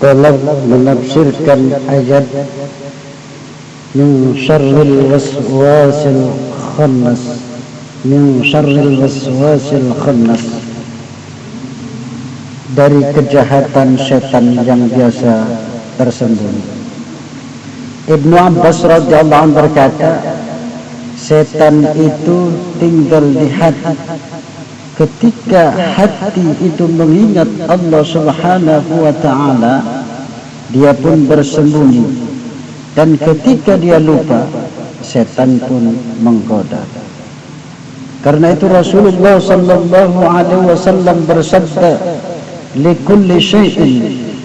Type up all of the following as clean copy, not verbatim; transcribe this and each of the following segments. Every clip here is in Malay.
Tolong menafsirkan ayat min syarril waswasil khannas, min syarril waswasil khannas, dari kejahatan setan yang biasa tersembunyi. Ibnu Abbas radhiyallahu anhu berkata, setan itu tinggal di hati. Ketika hati itu mengingat Allah Subhanahu wa ta'ala, dia pun bersembunyi, dan ketika dia lupa, setan pun menggoda. Karena itu Rasulullah sallallahu alaihi wasallam bersabda, likulli syai'in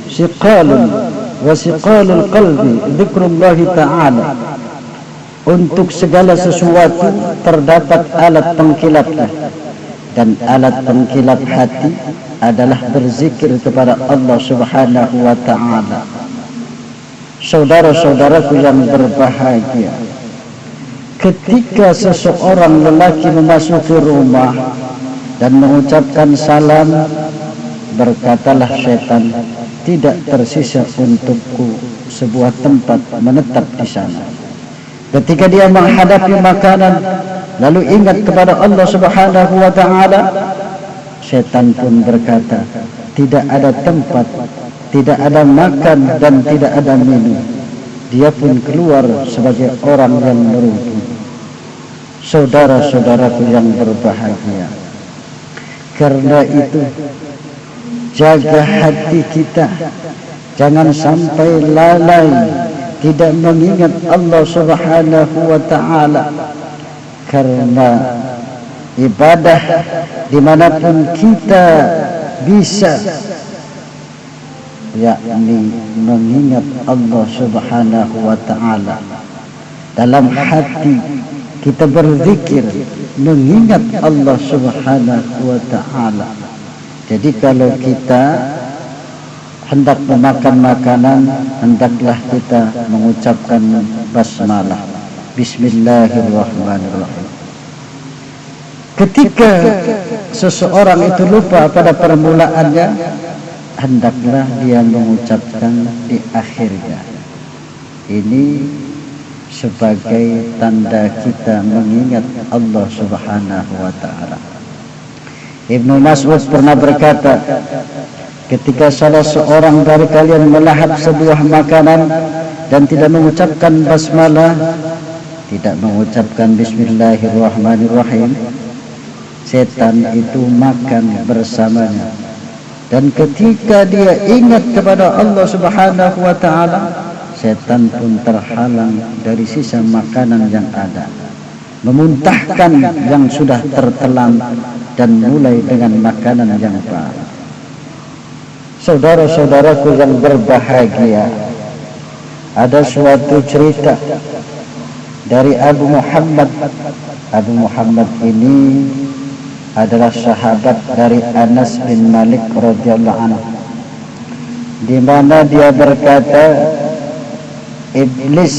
siqalun wa siqalul qalbi dzikrullah ta'ala. Untuk segala sesuatu terdapat alat pengkilapnya, dan alat pengkilap hati adalah berzikir kepada Allah Subhanahu wa ta'ala. Saudara-saudaraku yang berbahagia, ketika seseorang lelaki memasuki rumah dan mengucapkan salam, berkatalah setan, tidak tersisa untukku sebuah tempat menetap di sana. Ketika dia menghadapi makanan lalu ingat kepada Allah Subhanahu wa ta'ala, setan pun berkata, tidak ada tempat, tidak ada makan, dan tidak ada minum. Dia pun keluar sebagai orang yang merugi. Saudara-saudaraku yang berbahagia, karena itu jaga hati kita, jangan sampai lalai tidak mengingat Allah Subhanahu wa ta'ala. Karena ibadah dimanapun kita bisa, yakni mengingat Allah Subhanahu wa ta'ala. Dalam hati kita berzikir, mengingat Allah Subhanahu wa ta'ala. Jadi kalau kita hendak memakan makanan, hendaklah kita mengucapkan basmalah, bismillahirrahmanirrahim. Ketika seseorang itu lupa pada permulaannya, hendaklah dia mengucapkan di akhirnya. Ini sebagai tanda kita mengingat Allah Subhanahu wa ta'ala. Ibnu Mas'ud pernah berkata, ketika salah seorang dari kalian melahap sebuah makanan dan tidak mengucapkan basmalah, tidak mengucapkan bismillahirrahmanirrahim, setan itu makan bersamanya. Dan ketika dia ingat kepada Allah Subhanahu wa ta'ala, setan pun terhalang dari sisa makanan yang ada, memuntahkan yang sudah tertelan dan mulai dengan makanan yang baru. Saudara-saudaraku yang berbahagia, ada suatu cerita dari Abu Muhammad. Abu Muhammad ini adalah sahabat dari Anas bin Malik radhiyallahu anhu, di mana dia berkata, Iblis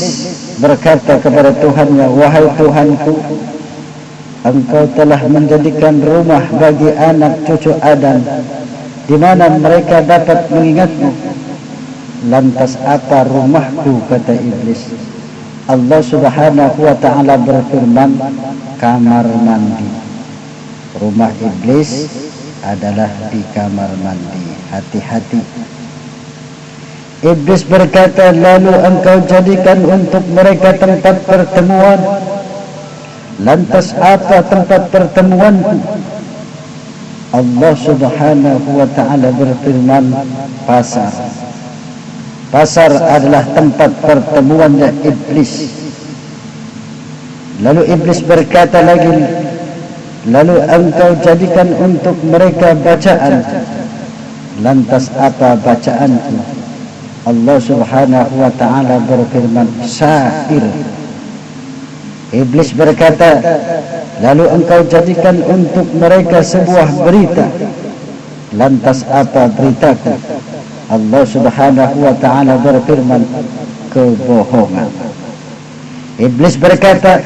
berkata kepada Tuhannya, wahai Tuhanku, Engkau telah menjadikan rumah bagi anak cucu Adam, di mana mereka dapat mengingatmu. Lantas apa rumahku, kata Iblis. Allah Subhanahu wa ta'ala berfirman, kamar mandi. Rumah Iblis adalah di kamar mandi. Hati-hati. Iblis berkata, lalu engkau jadikan untuk mereka tempat pertemuan. Lantas apa tempat pertemuanku? Allah Subhanahu wa ta'ala berfirman, pasar. Pasar adalah tempat pertemuannya Iblis. Lalu Iblis berkata lagi, lalu engkau jadikan untuk mereka bacaan. Lantas apa bacaanku? Allah Subhanahu wa ta'ala berfirman, syair. Iblis berkata, lalu engkau jadikan untuk mereka sebuah berita. Lantas apa beritaku? Allah Subhanahu wa ta'ala berfirman, kebohongan. Iblis berkata,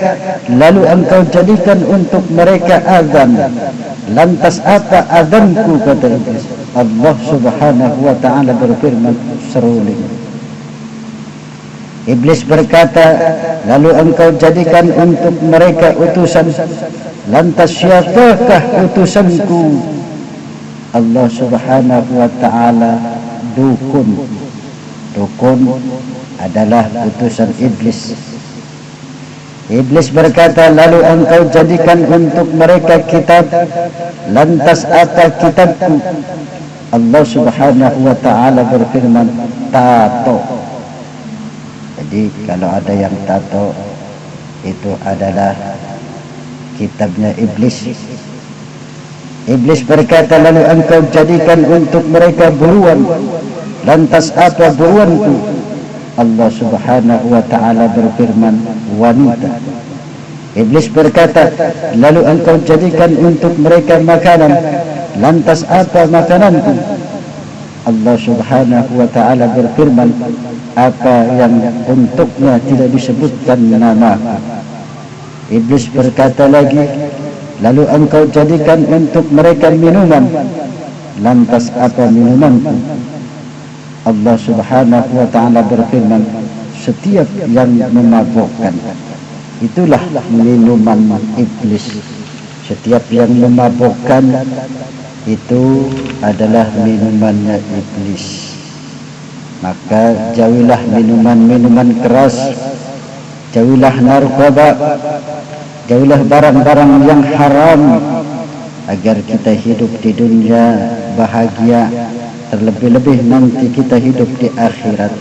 lalu engkau jadikan untuk mereka azan. Lantas apa azanku, kata Iblis? Allah Subhanahu wa ta'ala berfirman, seruling. Iblis berkata, lalu engkau jadikan untuk mereka utusan, lantas siapakah utusanku? Allah subhanahu wa ta'ala, dukun. Dukun adalah utusan iblis. Iblis berkata, lalu engkau jadikan untuk mereka kitab, lantas apa kitabku? Allah subhanahu wa ta'ala berfirman, tato. Jadi kalau ada yang tato, itu adalah kitabnya iblis. Iblis berkata, lalu engkau jadikan untuk mereka buruan, lantas apa buruanku? Allah subhanahu wa ta'ala berfirman, wanita. Iblis berkata, lalu engkau jadikan untuk mereka makanan, lantas apa makananku? Allah subhanahu wa ta'ala berfirman, apa yang untuknya tidak disebutkan nama. Iblis berkata lagi, lalu engkau jadikan untuk mereka minuman, lantas apa minumanku? Allah subhanahu wa ta'ala berfirman, setiap yang memabukkan, itulah minuman iblis. Setiap yang memabukkan, itu adalah minumannya iblis. Maka jauhilah minuman-minuman keras, jauhilah narkoba, jauhilah barang-barang yang haram, agar kita hidup di dunia bahagia, terlebih-lebih nanti kita hidup di akhirat.